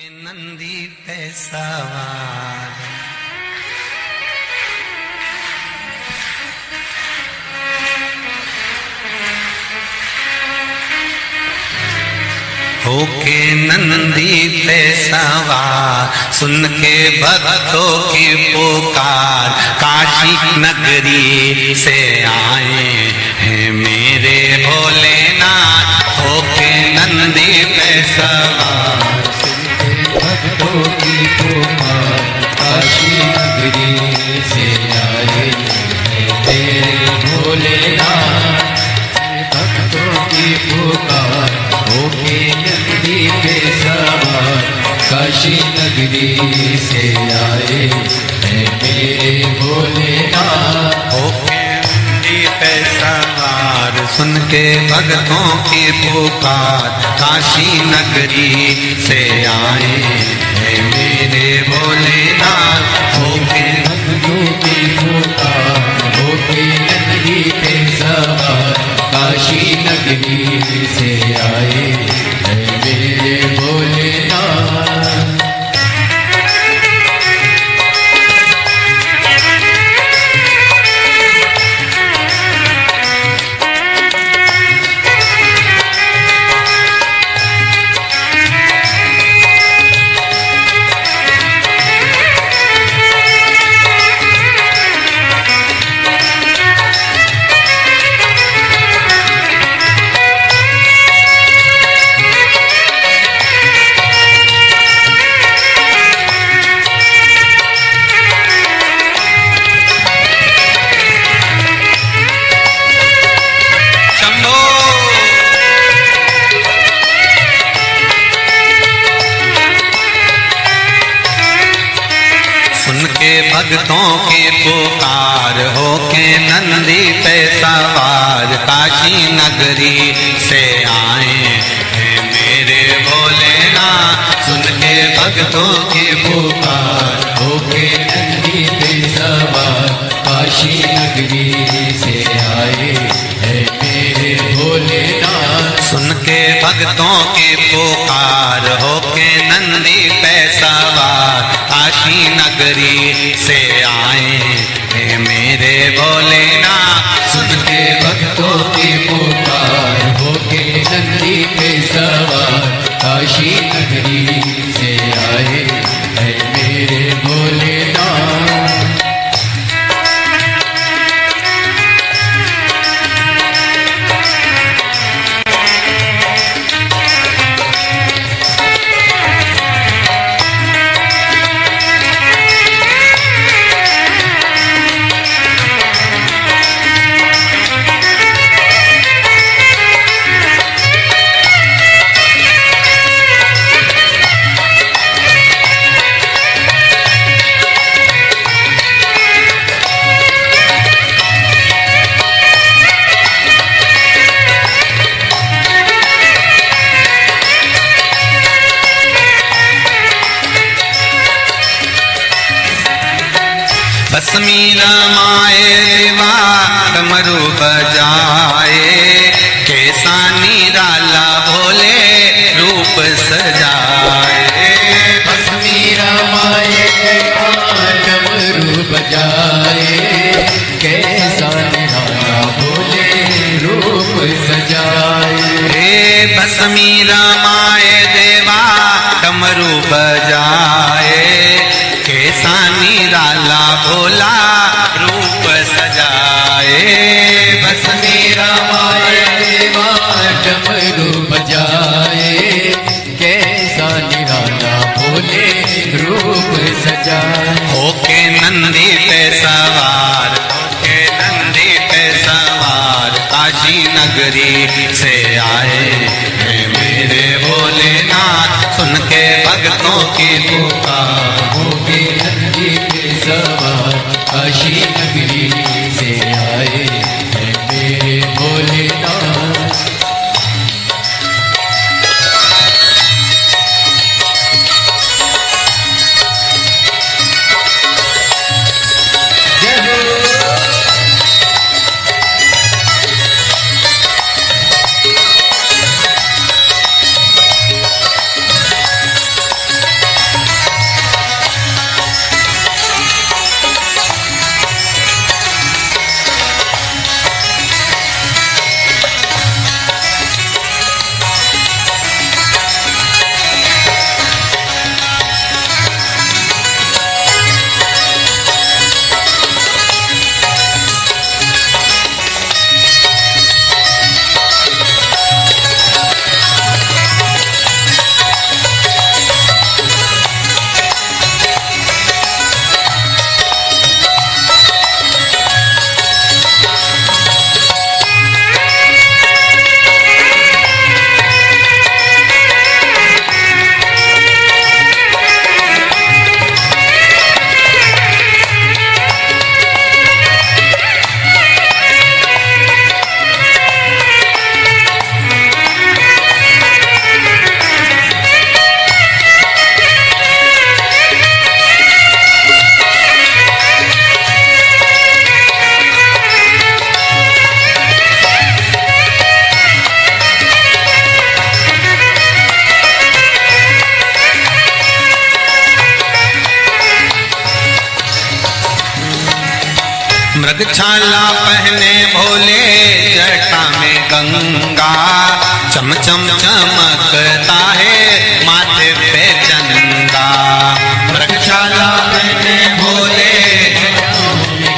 नंदी पे सवार होके नंदी पे सवार, सुन के भक्तों की पुकार, काशी नगरी से आए हैं मेरे भोलेनाथ। होके नंदी पे सवार, भक्तों की पुकार, काशी नगरी से आए तेरे भोलेनाथ। भक्तों की पुकार, होके नंदी पे सवार, काशी नगरी से आए मेरे भोलेनाथ। होके नंदी पे सवार, सुन के भक्तों की पुकार, काशी नगरी से आए हैं मेरे भोलेनाथ। होके भक्तों की पुकार, होके नंदी पे सवार, काशी नगरी से आए मेरे भोलेनाथ। भक्तों की पुकार, होके नंदी पे सवार, काशी नगरी से आए हैं मेरे भोलेनाथ। सुन के भक्तों की पुकार, होके नंदी पे सवार, काशी नगरी से आए हैं मेरे भोलेनाथ। सुन के भक्तों की पुकार, होके नंदी पे सवार, काशी नगरी से आए हैं मेरे भोलेनाथ। सुन के भक्तों की पुकार, होके नंदी पे सवार, काशी नगरी से आए हैं मेरे भोलेनाथ। भस्मी रमाए देवा डमरू बजाए, कैसा निराला भोले रूप सजाए। भस्मी रमाए देवा डमरू बजाए, कैसा निराला भोले रूप सजाए। भस्मी रमाए देवा डमरू बजाए, कैसा निराला भोला रूप सजाए। भस्मी रमाए देवा डमरू बजाए, कैसा निराला भोले रूप सजाए। होके नंदी पे सवार, होके नंदी पे सवार, काशी नगरी से आए हैं मेरे भोलेनाथ। सुन के भक्तों की पुकार, होके नंदी पे सवार, काशी नगरी से आए हैं मेरे भोलेनाथ। मृगछाला पहने भोले जटा में गंगा, चम चम चमकता है माथे पे चंदा। मृगछाला पहने भोले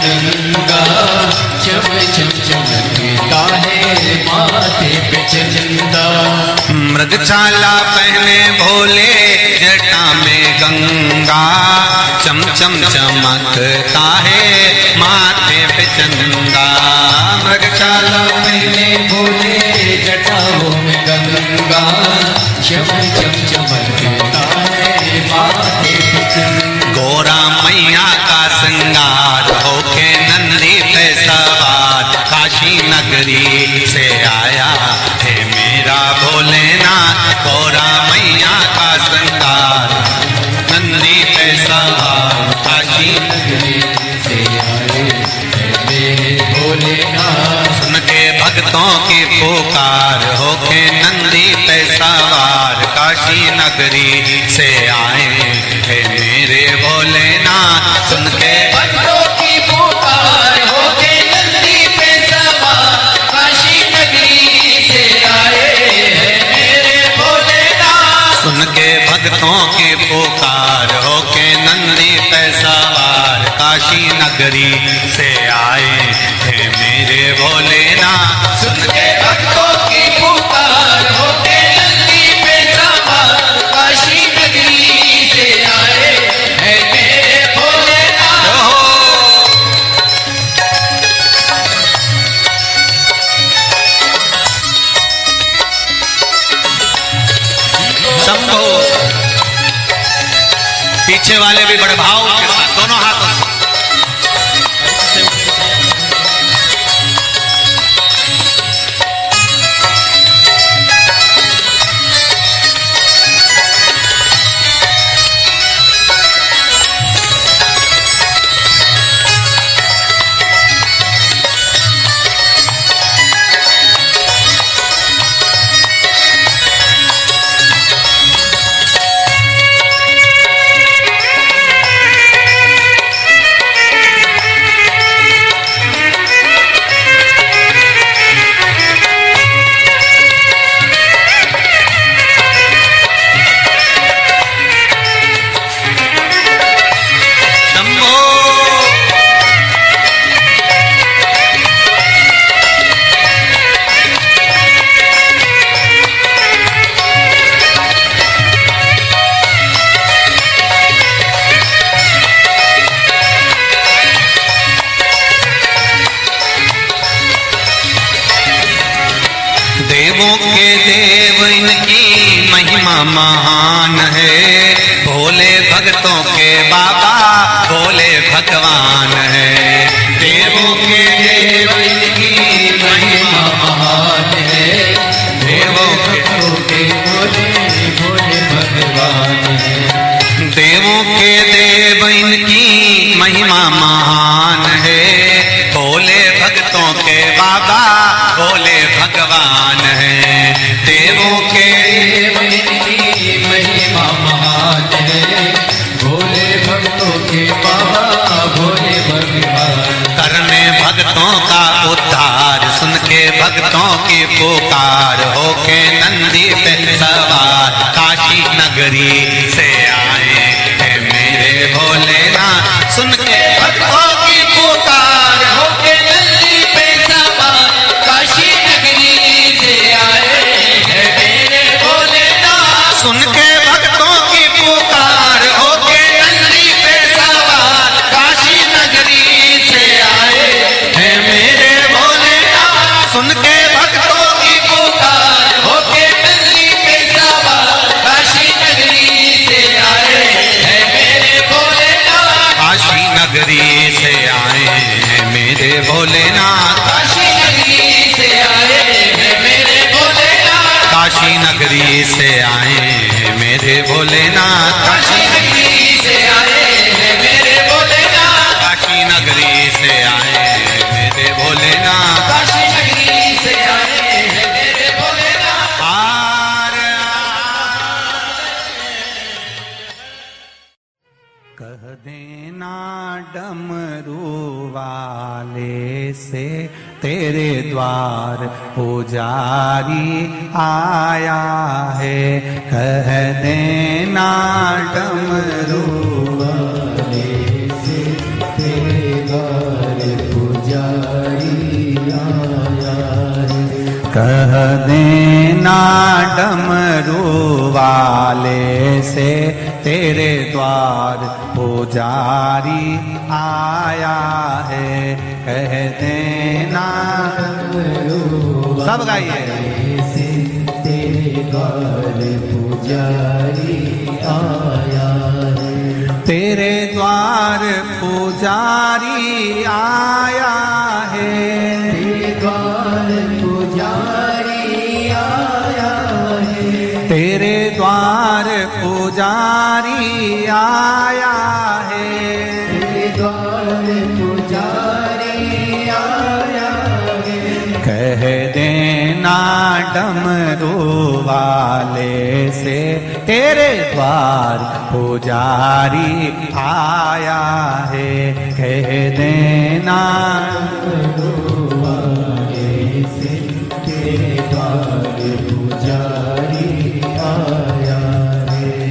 गंगा, चम चम चमकता है माथे पे चंदा। मृगछाला पहने भोले जटा में गंगा, चम चम चमकता है माथे पे चंदा। मृगछाला पहने भोले जटाओं में गंगा, चम चम चमकता है माथे पे चंदा। गोरा मैया का श्रृंगार होके नंदी पे सवार, काशी नगरी से आया है मेरा भोलेनाथ। गोरा मैया का श्रृंगार नंदी पे सवार, काशी नगरी से आए है मेरे भोलेनाथ। सुन के भक्तों की पुकार होके नंदी पे सवार, काशी नगरी से आए है मेरे भोलेनाथ। सुन के भक्तों की पुकार होके नंदी पे सवार, काशी नगरी से आए हैं मेरे भोलेनाथ। सुन के भक्तों की पुकार होके नंदी पे सवार, काशी नगरी से आए हैं मेरे भोलेनाथ। सुन के भक्तों की पुकार होके नंदी पे सवार, काशी नगरी से आए हैं मेरे भोलेनाथ। शंभो। पीछे वाले भी बड़े भाव के साथ दोनों हाथों से देवों के देव इनकी महिमा महान है, भोले भक्तों के बाबा भोले भगवान है। देवों के देव इनकी महिमा महान है, देवों के भोले भोले भगवान है। देवों के देव इनकी महिमा महान है, भोले भक्तों के बाबा भोले भगवान है। देवों के देव इनकी महिमा महान है, भोले भक्तों के बाबा भोले भगवान। करने भक्तों का उद्धार, सुन के भक्तों की पुकार होके नंदी पे सवार, काशी नगरी से आए हैं मेरे भोलेनाथ। सुन के भक्तों की पुकार होके नंदी पे सवार, काशी नगरी से आए हैं मेरे भोलेनाथ। सुन के भक्तों की पुकार होके नंदी पे सवार, काशी नगरी से आए हैं मेरे भोलेनाथ। सुन के भक्तों की पुकार होके नंदी पे सवार, काशी नगरी से आए हैं मेरे भोलेनाथ। काशी नगरी से आए हैं मेरे भोलेनाथ। काशी नगरी से आए हैं मेरे भोलेनाथ। काशी नगरी से आए हैं मेरे भोलेनाथ। काशी नगरी से आए हैं मेरे भोलेनाथ। काशी नगरी से आए हैं मेरे भोलेनाथ। काशी नगरी से आए हैं मेरे भोलेनाथ। आर कह देना डमरू वाले से तेरे द्वार पुजारी आया है। कह देना डमरू वाले से तेरे द्वार पुजारी आया है। कह देना डमरू वाले से तेरे द्वार पुजारी आया है। कह देना सब गाइए से तेरे द्वार पुजारी आया है। तेरे द्वार पुजारी आया है। तेरे द्वार पुजारी आया है। तेरे द्वार पुजारी आया है। तेरे द्वार पुजारी आया है। कह देना डमरू वाले से तेरे द्वार पुजारी आया है। कह देना डमरू वाले से तेरे द्वार पुजारी आया है।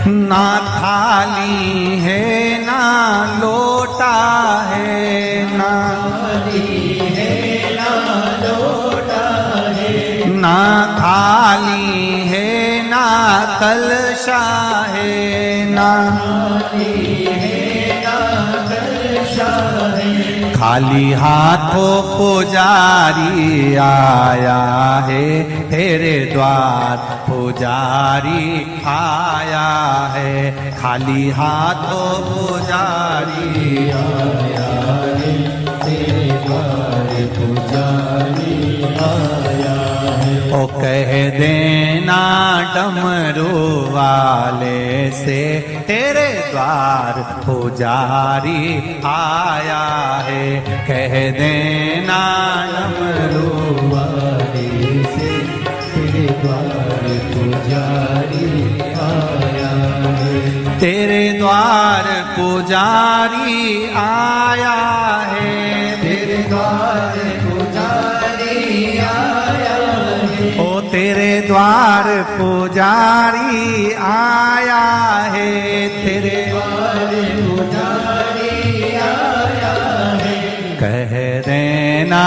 ना थाली है ना लोटा है। ना थाली है ना लोटा है। ना थाली है ना कलशा है। ना थाली है ना कलशा है। खाली हाथों पुजारी आया है। तेरे द्वार पुजारी आया है। खाली हाथों पुजारी आया है। तेरे द्वार पुजारी आया है। ओ कह देना डमरू वाले से तेरे द्वार पुजारी आया है। कह देना डमरू वाले से तेरे द्वार पुजारी आया है। तेरे द्वार पुजारी आया है। तेरे द्वार पुजारी आया है। ओ तेरे द्वार पुजारी आया है। तेरे द्वार पुजारी आया है। कह देना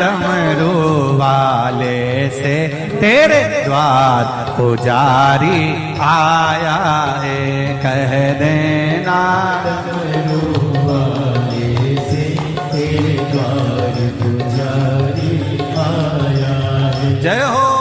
डमरू वाले से तेरे द्वार पुजारी आया है। कह देना डमरू वाले से तेरे द्वार पुजारी आया है। जय हो।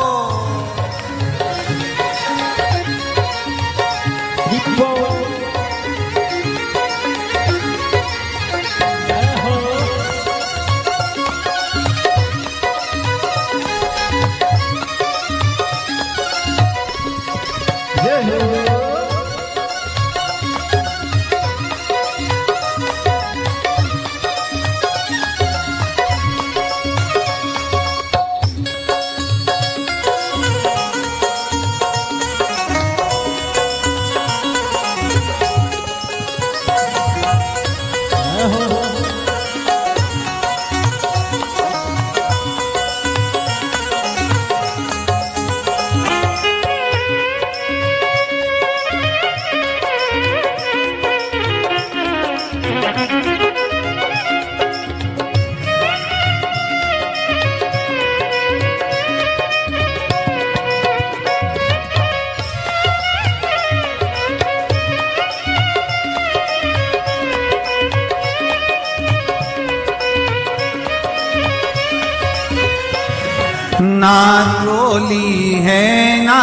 ना रोली है ना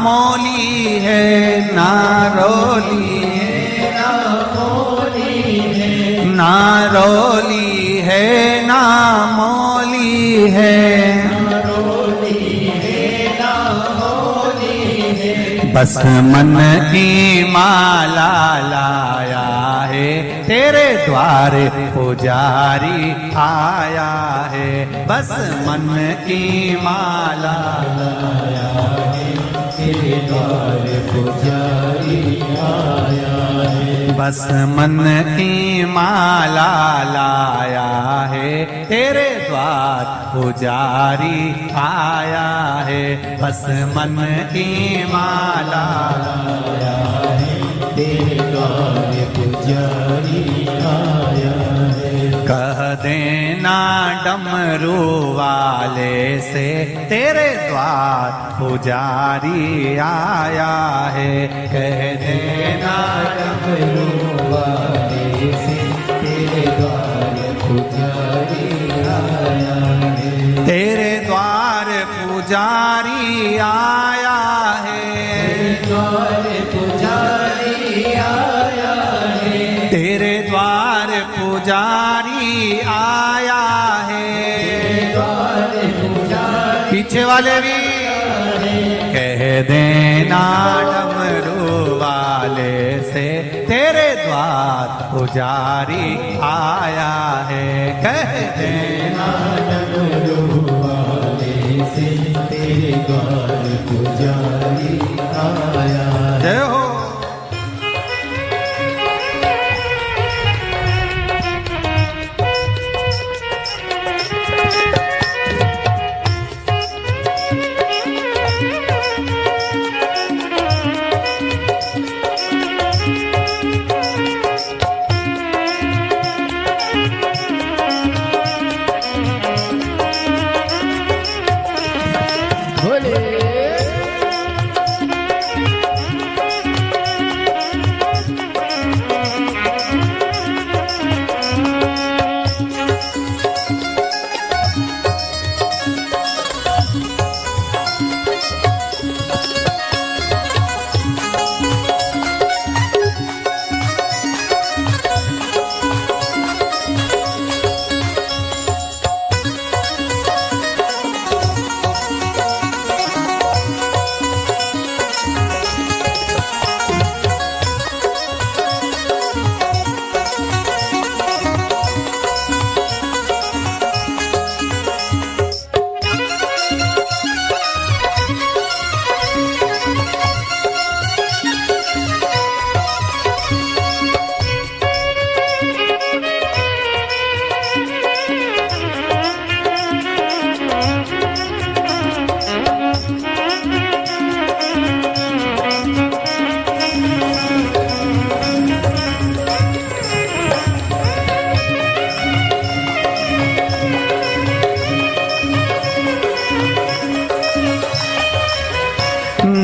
मौली है, ना रोली है ना मौली है, ना रोली है ना मौली है, ना रोली है ना मौली है। बस मन की माला लाया है, तेरे द्वार पुजारी आया है। बस मन की माला लाया है, तेरे द्वार पुजारी आया है। बस मन की माला लाया है, तेरे द्वार पुजारी आया है। बस मन की माला लाया है, तेरे द्वार पुजारी आया है। कह देना डमरू वाले से, तेरे द्वार पुजारी आया है। कह देना डमरू वाले से, तेरे द्वार पुजारी आया है। तेरे द्वार पुजारी आया है, द्वार पुजारी आया है। तेरे द्वार पुजारी आया है, द्वार पुजारी। पीछे वाले भी कह देना डमरू वाले से, तेरे द्वार पुजारी आया है। कह देना डमरू वाले से, तेरे द्वार पुजारी आया है। जय हो।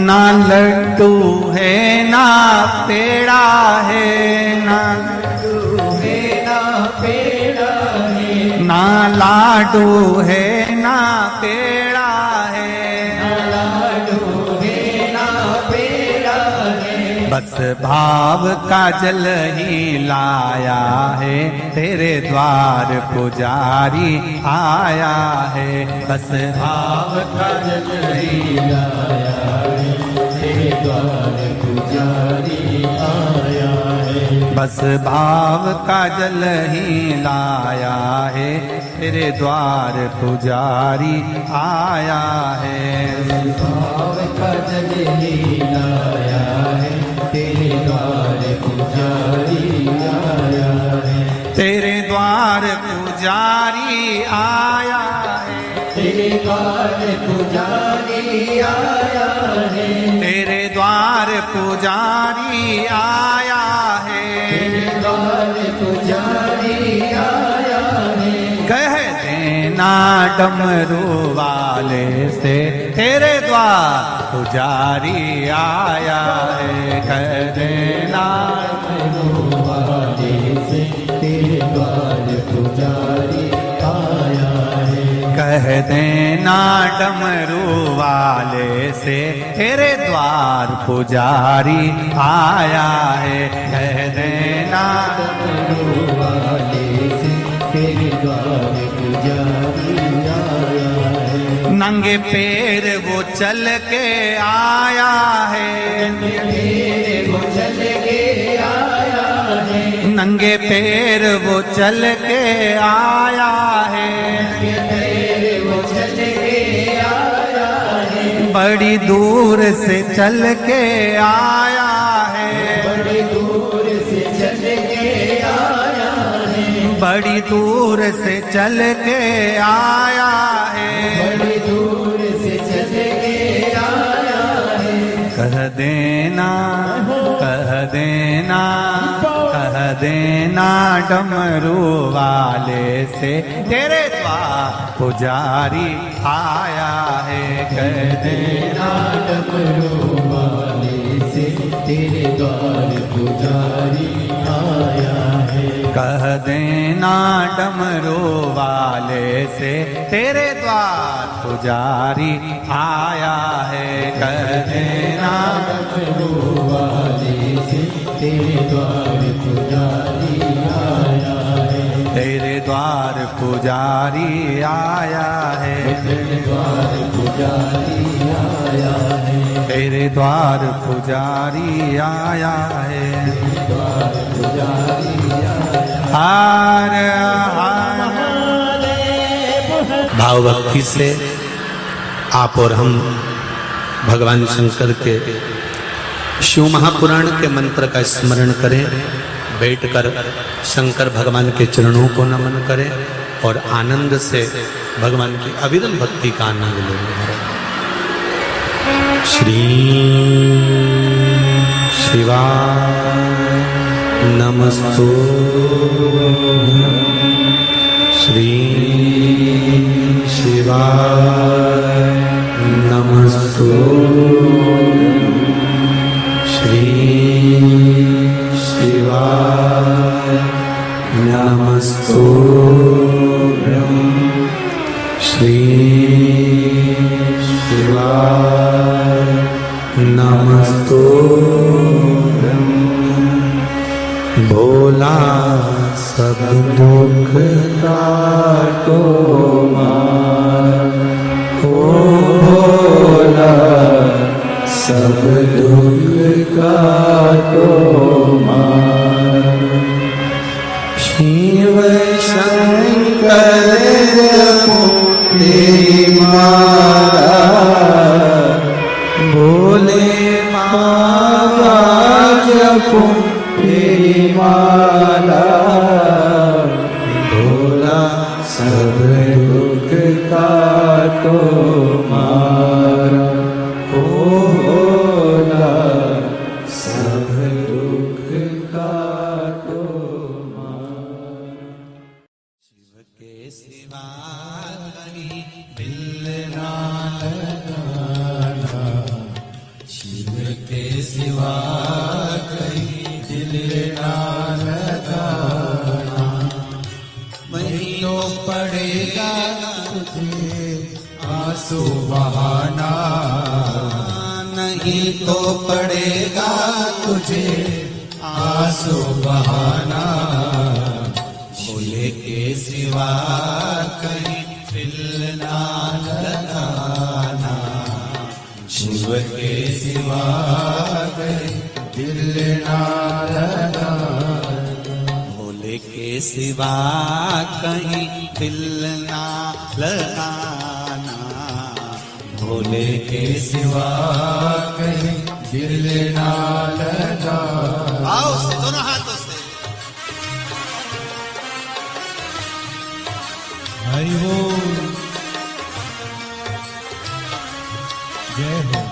ना लड्डू है ना पेड़ा है, ना लड्डू है ना पेड़ा है, ना लाडू है ना पेड़ा है, ना लाडू है ना पेड़ा है। बस भाव का जल ही लाया है, तेरे द्वार पुजारी आया है। बस भाव का जल ही लाया है, तेरे द्वार पुजारी आया है। बस भाव का जल ही लाया है, तेरे द्वार पुजारी आया है। भाव का जल ही लाया है, तेरे द्वार पुजारी आया है। तेरे द्वार पुजारी आया है, तेरे द्वार पुजारी आया है। तेरे द्वार पुजारी आया है, तेरे द्वार पुजारी आया है। कह देना डमरू वाले से, तेरे द्वार पुजारी आया है। कह देना डमरू वाले से, तेरे द्वार पुजारी आया है। कह देना डमरू वाले से तेरे द्वार पुजारी आया है। कह देना डमरू वाले से तेरे द्वार पुजारी आया है। नंगे पैर वो चल के आया है। वो चल के आया है। नंगे पैर वो चल के आया है। वो चल के आया है। बड़ी दूर से चल के आया है। बड़ी दूर से चल के आया है। बड़ी दूर से चल के आया है। बड़ी दूर से चल के आया है। कह देना कह देना कह देना डमरू वाले से तेरे द्वार पुजारी आया है। कह देना डमरू वाले से तेरे द्वार पुजारी आया है। कह देना डमरू वाले से तेरे द्वार पुजारी आया है। कह देना डमरू वाले से तेरे द्वार पुजारी आया है। तेरे द्वार पुजारी आया है। तेरे द्वार पुजारी आया है। तेरे द्वार पुजारी आया है। द्वार पुजारी आया हार हार भाव भक्ति से आप और हम भगवान शंकर के शिव महापुराण के मंत्र का स्मरण करें। बैठकर शंकर भगवान के चरणों को नमन करें और आनंद से भगवान की अविरल भक्ति का आनंद लें। श्री शिवाय नमस्तुभ्यं। श्री शिवाय नमस्तुभ्यं। श्री शिवाय नमस्तुभ्यं। श्री शिवाय नमस्तुभ्यं। भोला सब दुख काटो मार। ओ भोला सब दुख काटो मार। शिव शंकर तेरी मारा। भोले बाबा जपो तेरी माला। भोला सब दुख काटो मारा। ओ भोला सब दुख काटो मारा। शिव के सिवा कहीं दिल ना लगाना। शिव के सिवा कहीं दिल ना लगाना। वही तो पड़ेगा तुझे आंसू बहाना। नहीं तो पड़ेगा तुझे आंसू बहाना। भोले के सिवा कहीं दिल ना लगाना। शिव के सिवा कहीं दिल ना लगाना। भोले के सिवा कहीं दिल ना लगाना। भोले के सिवा कहीं दिल ना लगाना। आओ से दोनों हाथों से। हरि बोल। जय हो।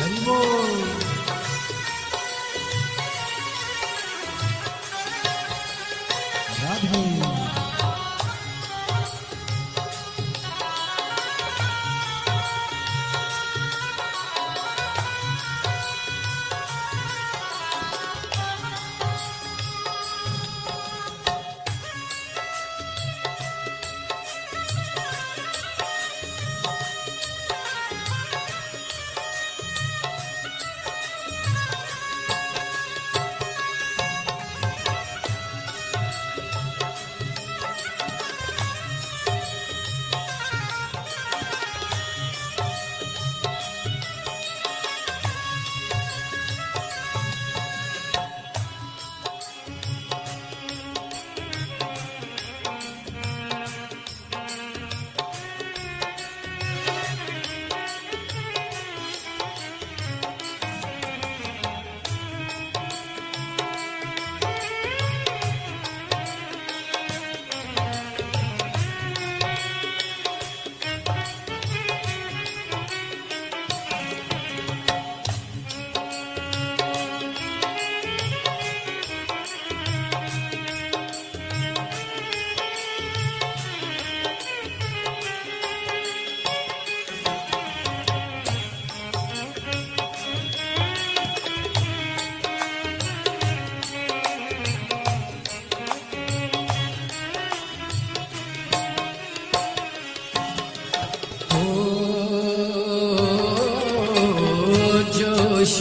हरि बोल। राधे।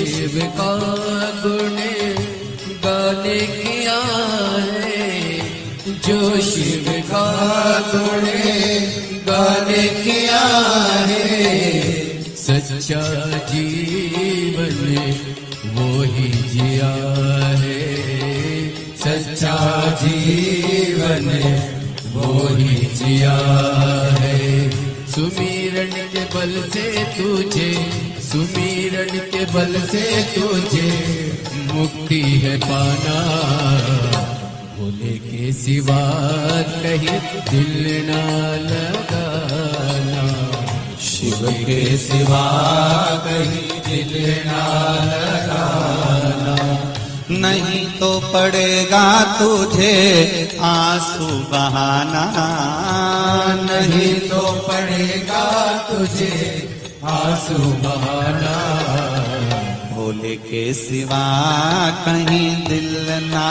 शिव का गुण गाने किया है, जो शिव का गुण गाने किया है, सच्चा जीवन वो ही जिया है, सच्चा जीवन वो ही जिया है। सुमिरन के बल से तुझे, सुमिरन के बल से तुझे मुक्ति है पाना, भोले के सिवा कहीं दिल ना लगाना, शिव के सिवा कहीं दिल ना लगाना। नहीं तो पड़ेगा तुझे आंसू बहाना, नहीं तो पड़ेगा तुझे आंसू बहाना, भोले के सिवा कहीं दिल ना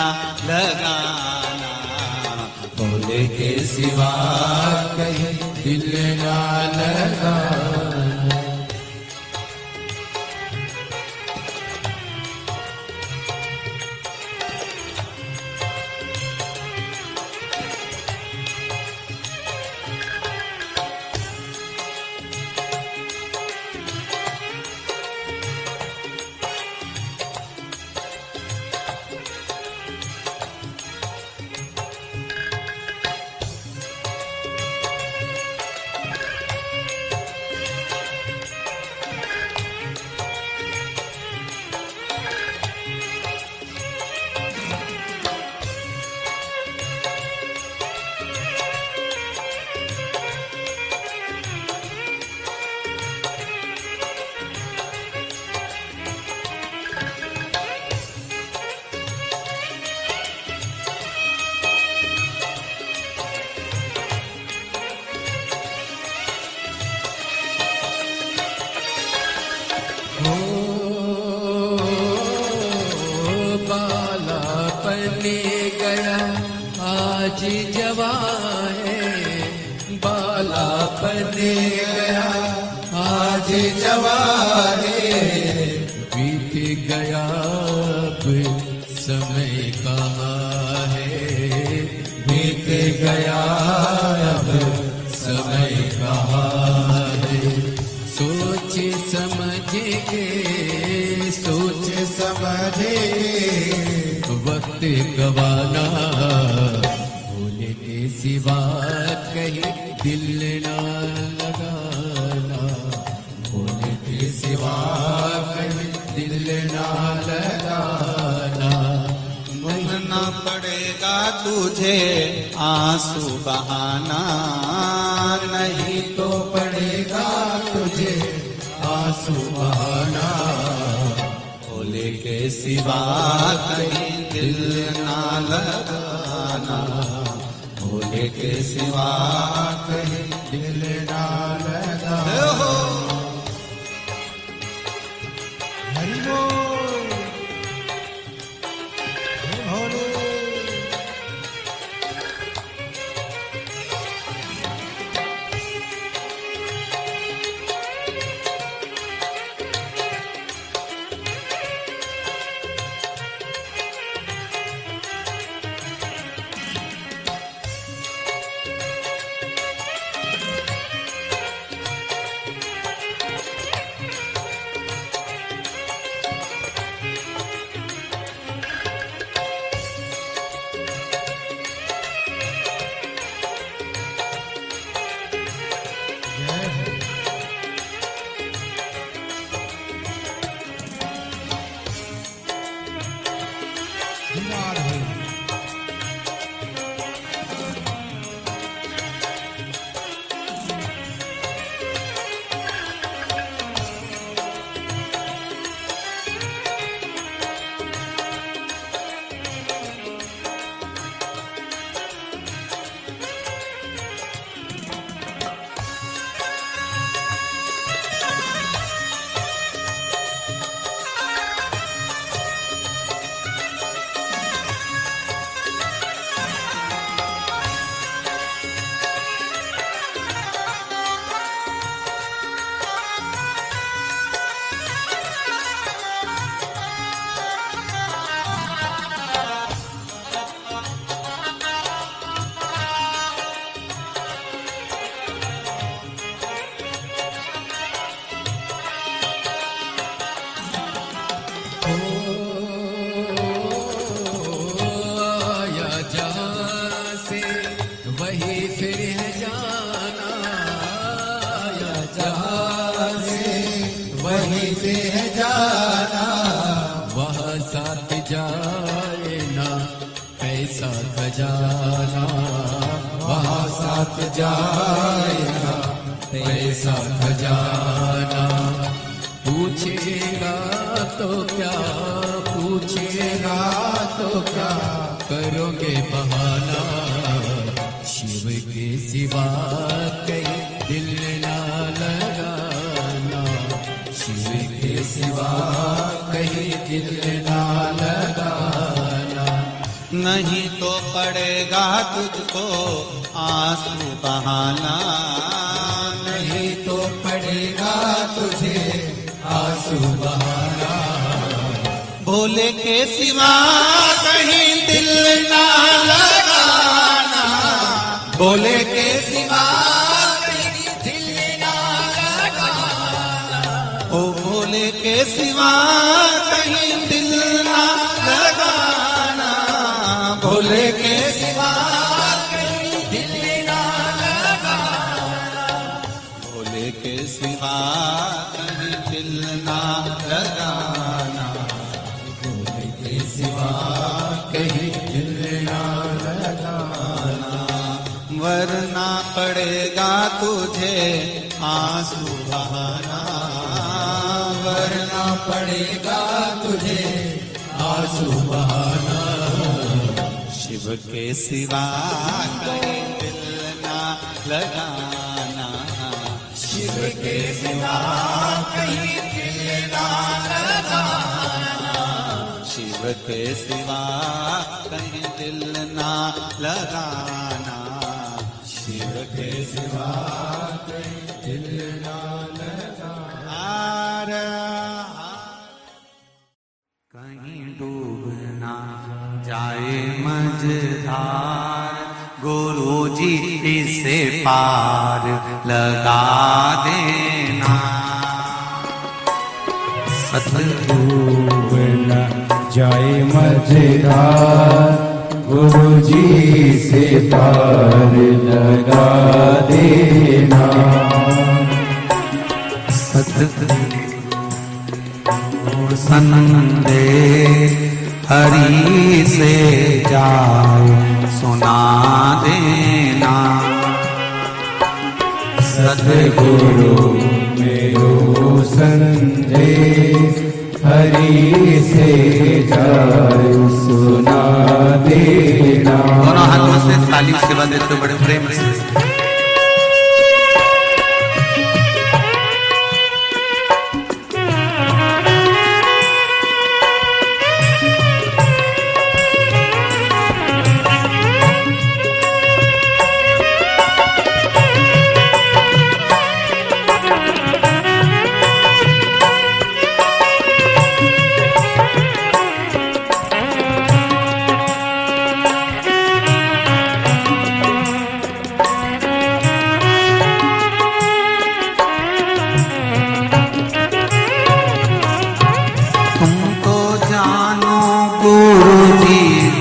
लगाना, भोले के सिवा कहीं दिल ना लगाना। गया आज जवान है, बालापन गया आज जवान है, बीत गया अब समय कहाँ है, बीत गया अब समय कहाँ है। सोच समझ के, सोच समझ के वक्त गवाना, भोले के सिवा कहीं दिल ना लगाना, भोले के सिवा कहीं दिल ना लगाना। भूलना पड़ेगा तुझे आंसू बहाना, नहीं तो पड़ेगा तुझे आंसू बहाना, भोले के सिवा कहीं दिल ना लगाना, भोले के सिवा कहीं दिल ना लगाना। हरि बोल भोले। जाना, वहाँ साथ जाएगा पैसा खजाना। पूछेगा तो क्या, पूछेगा तो क्या, करोगे बहाना। शिव के सिवा कहीं दिल ना लगाना, शिव के सिवा कहीं दिल ना लगाना। नहीं तो पड़ेगा तुझको आंसू बहाना, नहीं तो पड़ेगा तुझे आंसू बहाना। भोले के सिवा कहीं दिल ना लगाना, भोले के सिवा कहीं दिल ना लगाना। ओ भोले के सिवा कहीं दिल ना लगाना, भोले के सिवा कहीं दिल ना लगाना। भोले के सिवा कहीं दिल ना लगाना, भोले के सिवा कहीं दिल ना लगाना। वरना पड़ेगा तुझे आंसू बहाना, वरना पड़ेगा तुझे आंसू बहाना। शिव के सिवा कहीं दिल ना लगाना, शिव के सिवा कहीं दिल ना लगाना। शिव के सिवा कहीं दिल ना लगाना, शिव के सिवा कहीं दिल ना लगाना। कहीं डूब ना जाए मझधार, गुरुजी इसे पार लगा देना। डूब न जाए मझधार, गुरुजी से पार लगा देना। सतगुरु संदेश हरि से जाए सुना देना। सतगुरु मेरो संदेश हरि से जाए सुना देना। दोनों हाथों से ताली सेवा देते बड़े प्रेम से।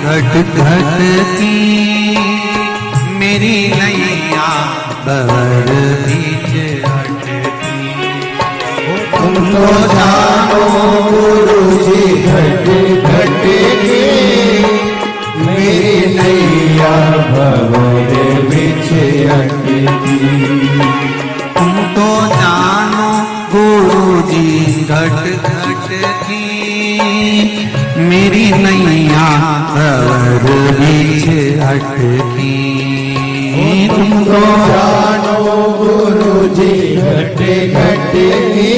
घट घट की मेरी नैया बड़ बीच अटकी। तुम तो जानो गुरुजी घट घट की मेरी नैया भंवर बिछ अटकी। तुम तो जानो गुरुजी घट घट की मेरी नैया भंवर बीच अटकी। तुम तो जानो गुरुजी घट घट की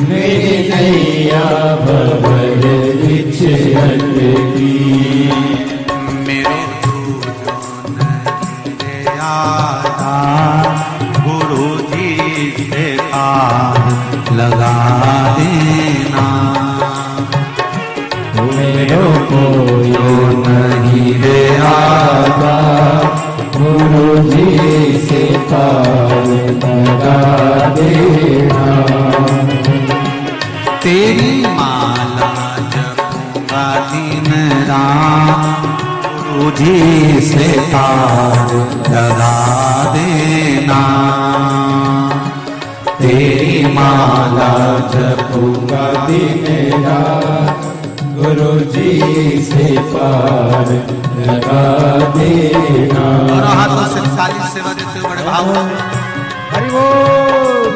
मेरी नैया भंवर बिछ अटकी। मेरे तुझो नहीं आता गुरुजी से पार लगा देना। मेरो कोई नहीं रे आता गुरुजी से पार लगा देना। तेरी माला जपूंगा दिन रात गुरुजी से पार लगा देना। तेरी माला जपूंगा दिन रात गुरु जी से पार लगा देना। और हाथों से ताली सेवा देते हुए बड़े भाव हरि बोल।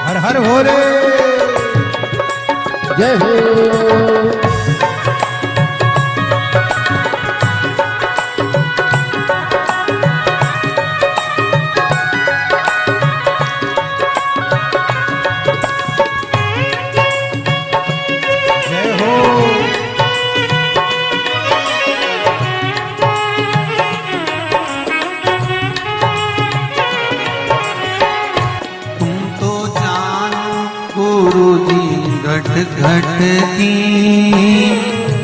हर हर भोले जय हो। घट की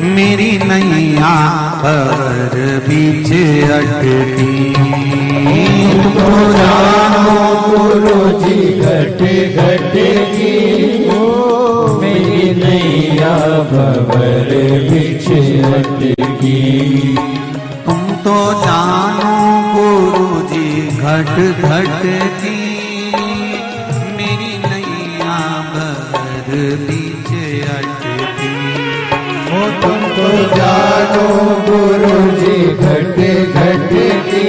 मेरी नैया पर बीच अटकी। तो जानो गुरु जी घट घट की मेरी नैया भंवर बीच अटकी। तुम तो जानो गुरु जी घट घट की मेरी नैया भंवर बीच अटकी। ओ तुम तो जानो गुरु जी घट घट की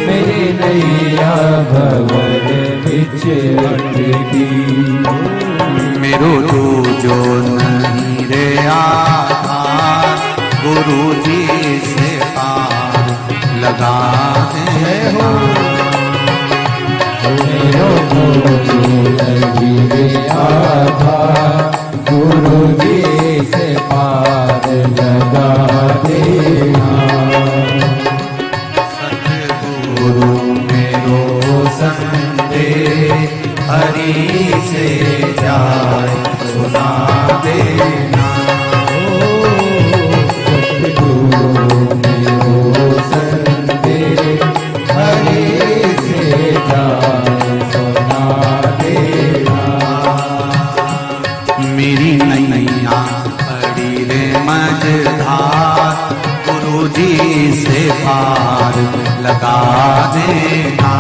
मेरी नैया भंवर बीच अटकी। मेरो जो नहीं रे आधार गुरु जी से पार लगा दे हो। मेरो जो नहीं रे आधार गुरु जी से पार लगा देना। सतगुरु मेरो संदेश हरि से जाए सुना देना। सतगुरु मेरो संदेश हरि से जाए सुना देना। मेरी नैया पड़ी रे मझधार गुरु जी से पार लगा देना।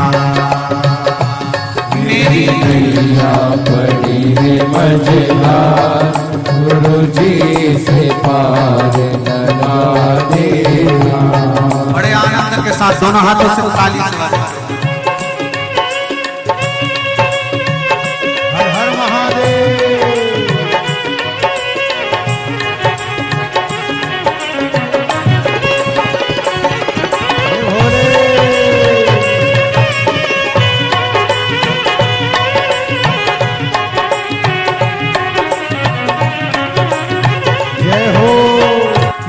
मेरी नैया पड़ी है मझधार गुरु जी से पार लगा देना। बड़े आनंद के साथ दोनों हाथों से ताली से बजाएं। हर हर महादेव।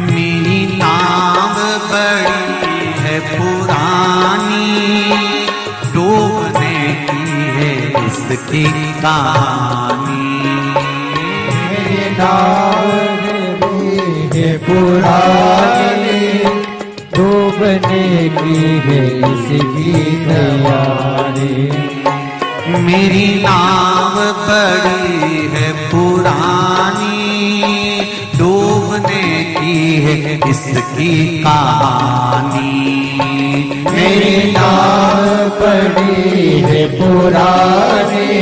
मेरी नाव बड़ी है पुरानी डूबने की है इसकी कहानी। मेरी नाव है पुरानी डूबने की है इसकी तैयारी। मेरी नाव बड़ी है पुरानी डूबने की है इसकी कहानी। मेरी नाव बड़ी है पुरानी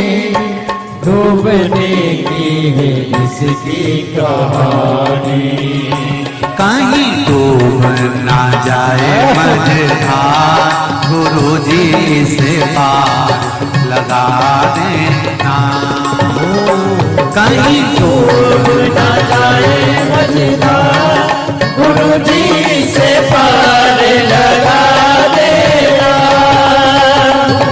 डूबने की है इसकी कहानी। कहीं डूब ना जाए मझधार गुरु जी से पार लगा देना। कहीं डूब ना जाए मझधार गुरु जी से पार लगा देना।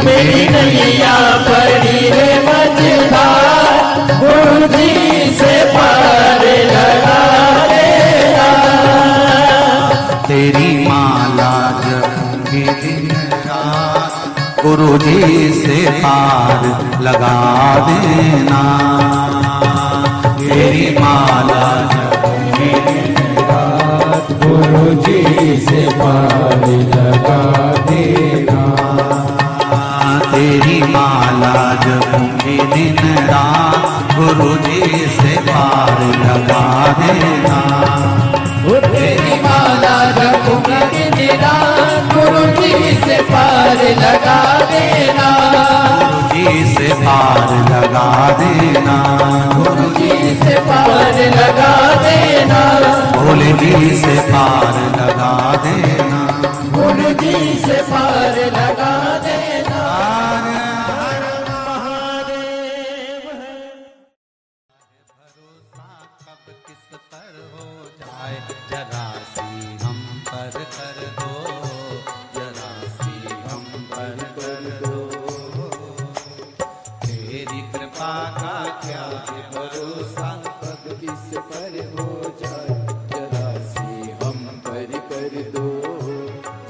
मेरी नैया पड़ी है मझधार गुरु जी से पार लगा देना। तेरी माला जपूंगी दिन रात गुरु जी से पार लगा देना। तेरी माला जपूंगी दिन रात गुरु जी से पार लगा देना। तेरी माला जपूंगी दिन रात गुरु जी से पार लगा देना। तेरी माला जपूंगी दिन रात गुरु जी से पार लगा देना। गुरु जी से पार लगा देना, गुरु जी से पार लगा देना, भोले जी से पार लगा देना, गुरु जी से पार लगा देना। भरोसा कब किस पर हो जाए, जरा सी हम पर कर दो, जरा सी हम पर कर दो। तेरी कृपा का क्या है भरोसा, कब किस पर हो जाए, जरा सी हम पर कर दो,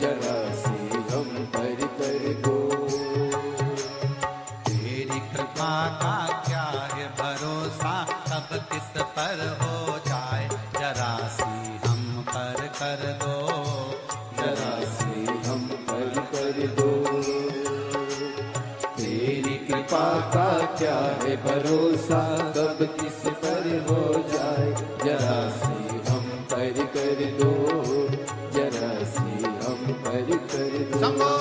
जरा सी हम पर कर दो। तेरी कृपा का क्या है भरोसा, कब किस पर हो जाए, जरा सी हम पर कर दो, जरा सी हम पर कर दो। तेरी कृपा का क्या है भरोसा, कब किस पर हो जाए, जरा सी हम पर कर दो, जरा सी हम पर कर दो।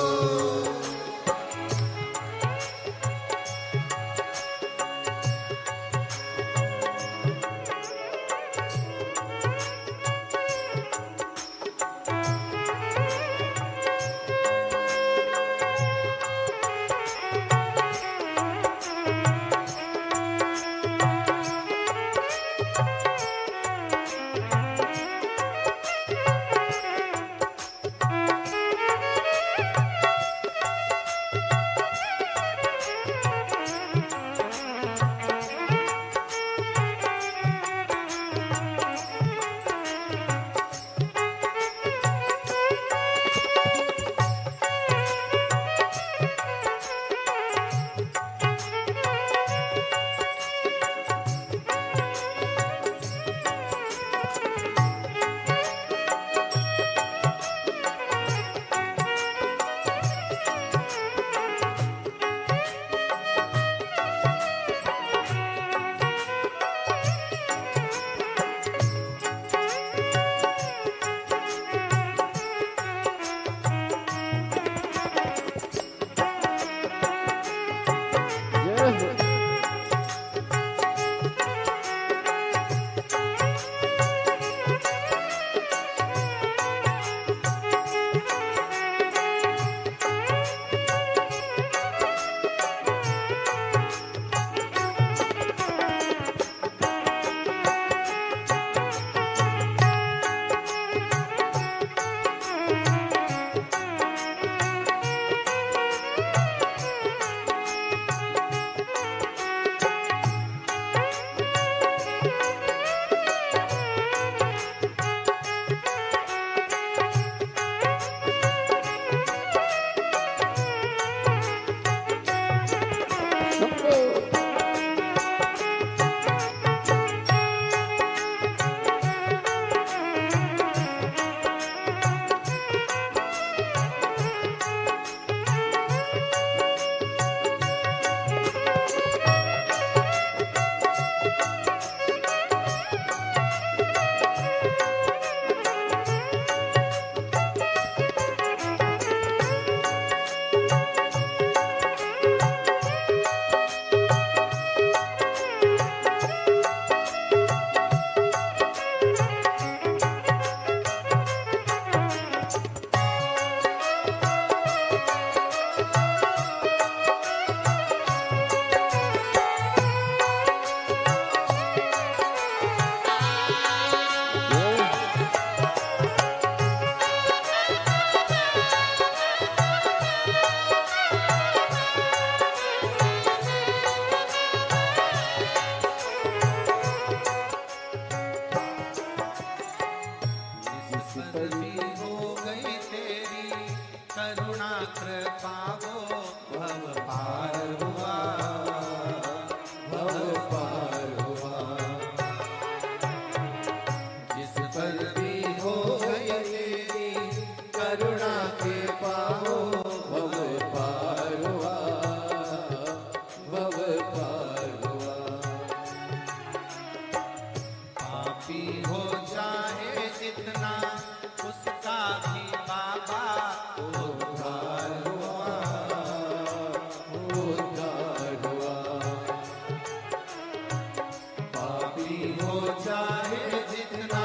चाहे जितना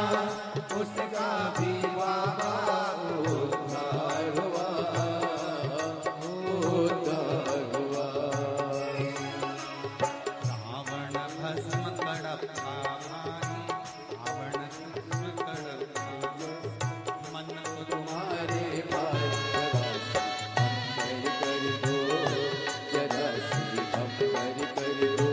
उसका भी बाबा उद्धार हुआ, उद्धार हुआ। रावण भस्म कड़प्पा भाई, रावण भस्म कड़प्पा, मन को तुम्हारे पास जरा सी हम कर दो,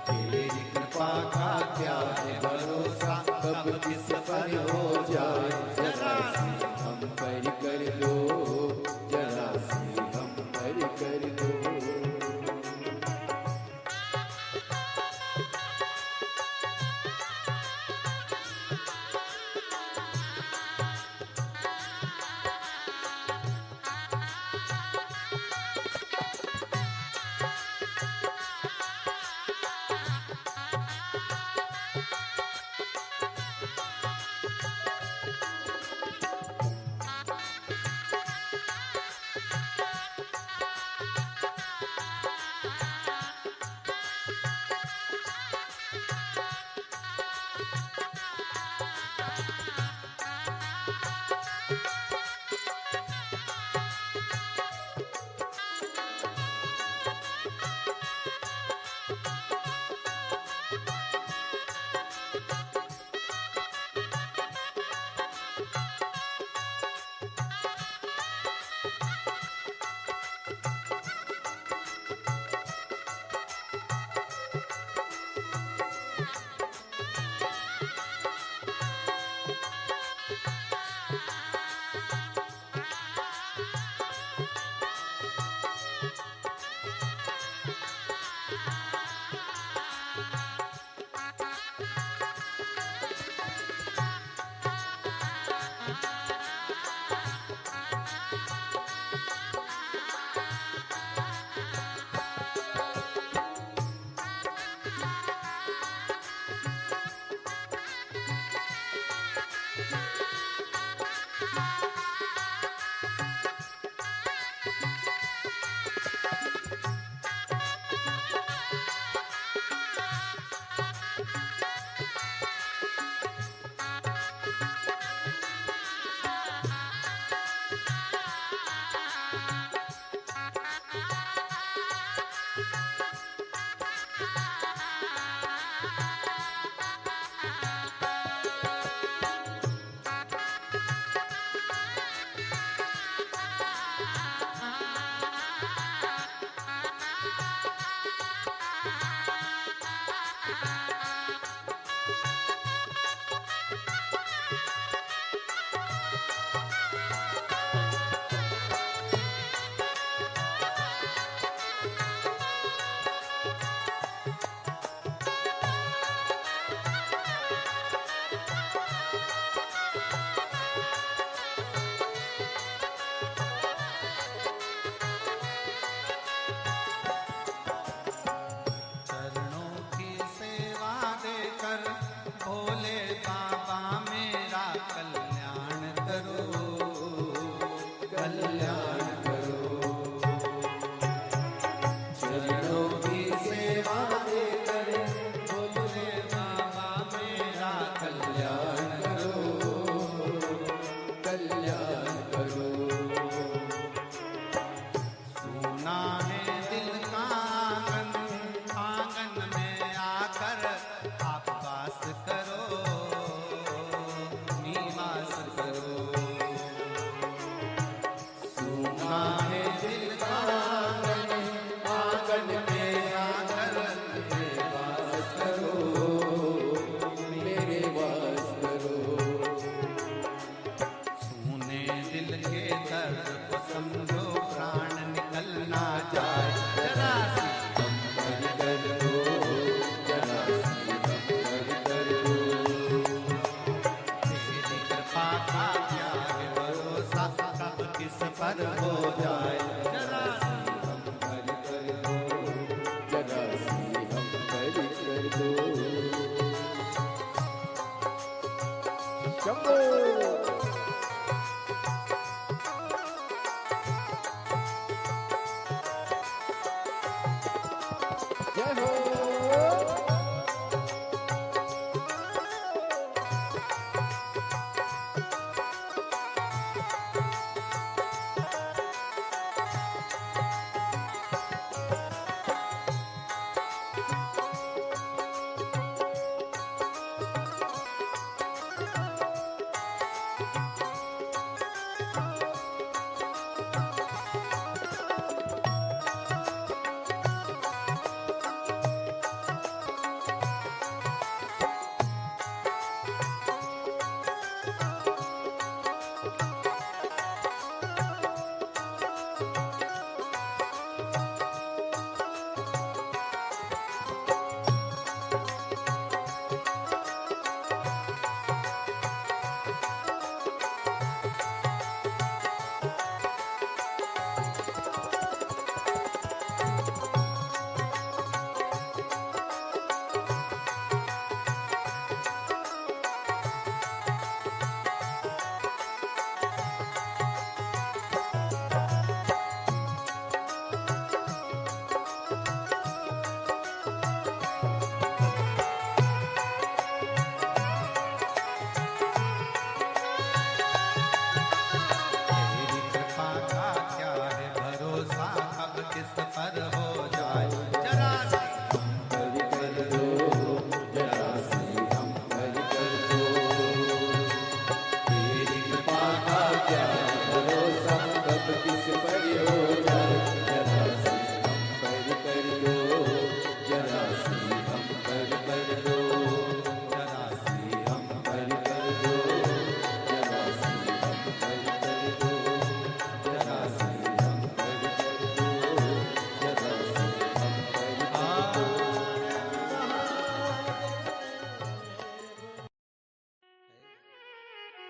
तेरी कृपा का क्या है भरोसा, कब किस पर हो जाए, जरा सी हम कर दो, जरा सी हम कर दो।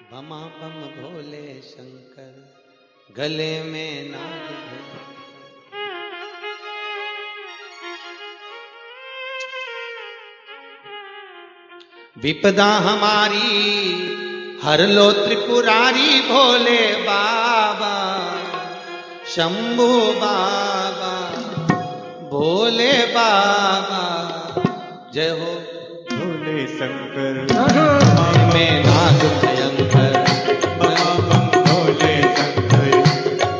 बमा बम भोले शंकर, गले में नाग भैंकर। विपदा हमारी हर लो त्रिपुरारी भोले बाबा, शंभू बाबा, भोले बाबा, जय हो भोले शंकर में नाग भयंकर। भोले शंकर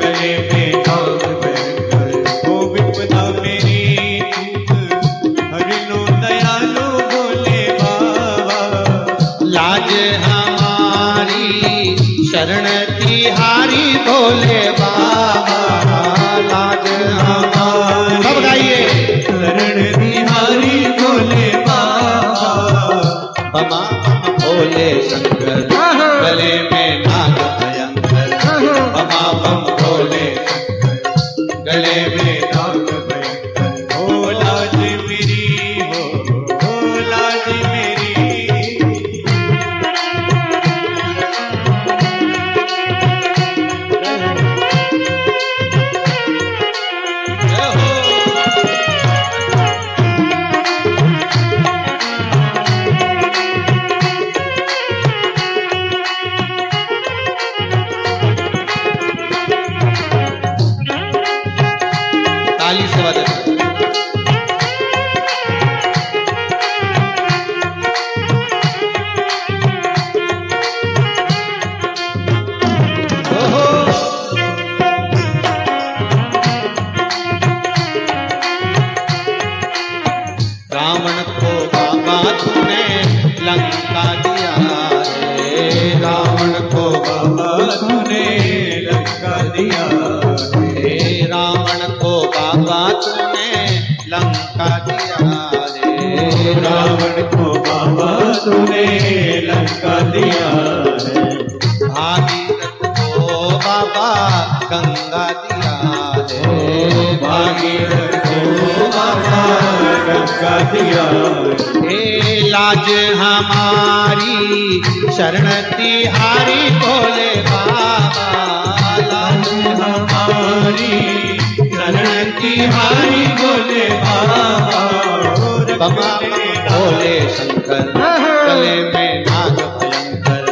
गले में नाग भयंकर। ओ विपदा मेरी हर लो दयालु भोले बाबा, लाज हमारी शरण तिहारी भोले बाबा, लाज हमारी। सब गाइए। शरण तिहारी भोले बाबा, बमा बम भोले शंकर, गले में नाग भयंकर। बमा बम भोले शंकर, गले में नाग भयंकर। ओ लाज मेरी हो लाज मेरी। जय हो। ताली से बजाते। ओहो। रावण को बाबा तूने लंका दिया रे, रावण को बाबा तूने लंका दिया रे, रावण को बाबा तूने लंका दिया रे, रावण को बाबा तूने लंका दिया है। भागीरथ को बाबा गंगा दिया रे, भागीरथ को बाबा गंगा दिया हे लाज हमारी शरण तिहारी भोले बाबा, लाज हमारी शरण तिहारी भोले बाबा। बमा भोले शंकर, गले में नाग भयंकर।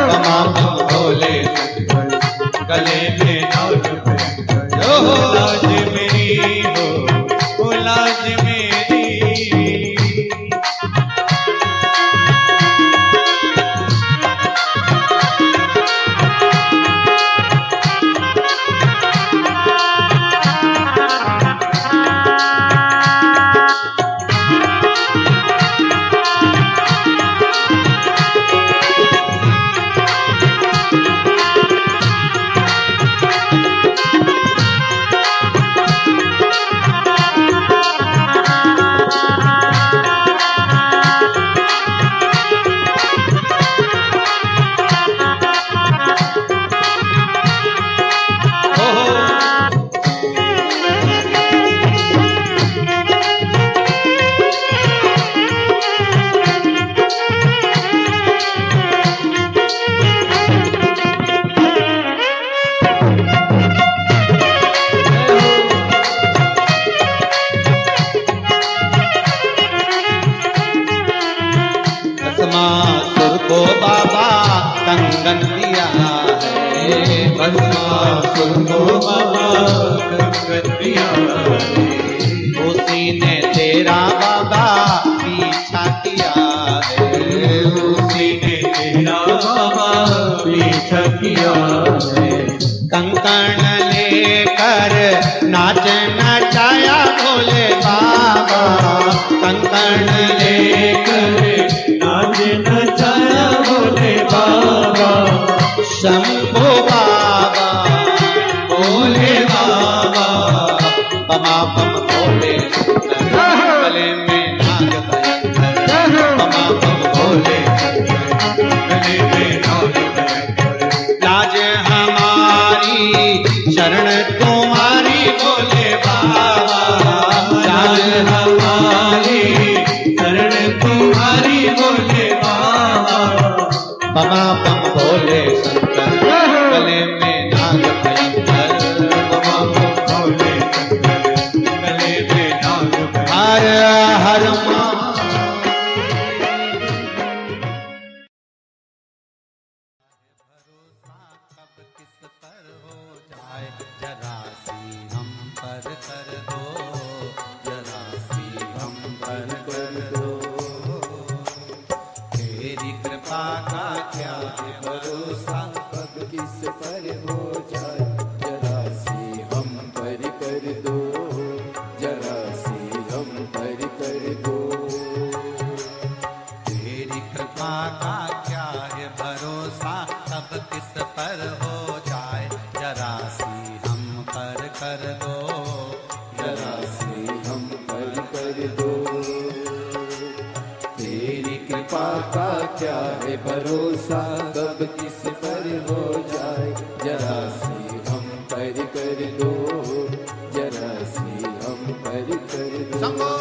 बमा बम भोले शंकर, गले में नाग भयंकर। ओहो। लाज मेरी हो लाज मेरी। भस्मासुर को बाबा कंगन दिया है, भस्मासुर को बाबा कंगन दिया है। उसी ने तेरा बाबा पीछा किया है, उसी ने तेरा बाबा पीछा किया है। कंकण लेकर नाच नचाया भोले बाबा, कंकण लेकर नाच नचाया भोले बाबा। शंभो बाबा, भोले बाबा, बमा बम भोले शंकर, गले में नाग भयंकर। बमा बम भोले शंकर, गले में नाग भयंकर। लाज हमारी शरण तुम्हारी भोले बाबा, कृपा का क्या है भरोसा, कब किस पर हो जाए, जरा सी हम पर कर दो, जरा सी हम पर कर दो। तेरी कृपा का क्या है भरोसा, कब किस पर हो जाए, जरा सी हम पर कर दो, जरा सी हम पर कर दो। तेरी कृपा का क्या है भरोसा, कब किस पर हो जाए, जरा सी हम पर कर दो, जरा सी हम पर कर दो।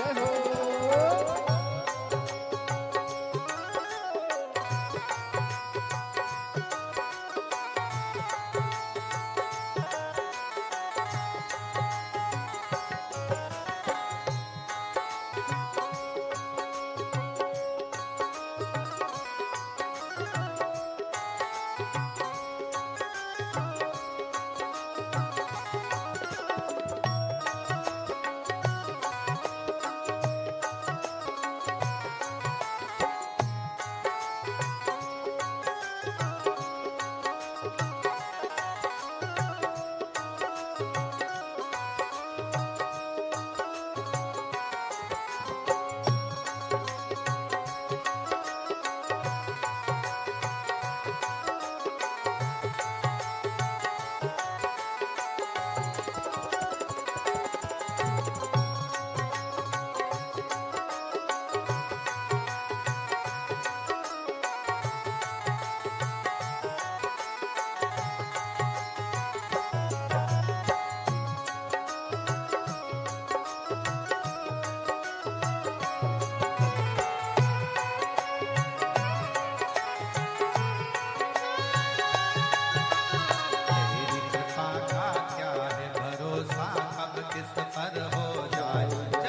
जय हो। तेरी कृपा का क्या है भरोसा, कब किस पर हो जाए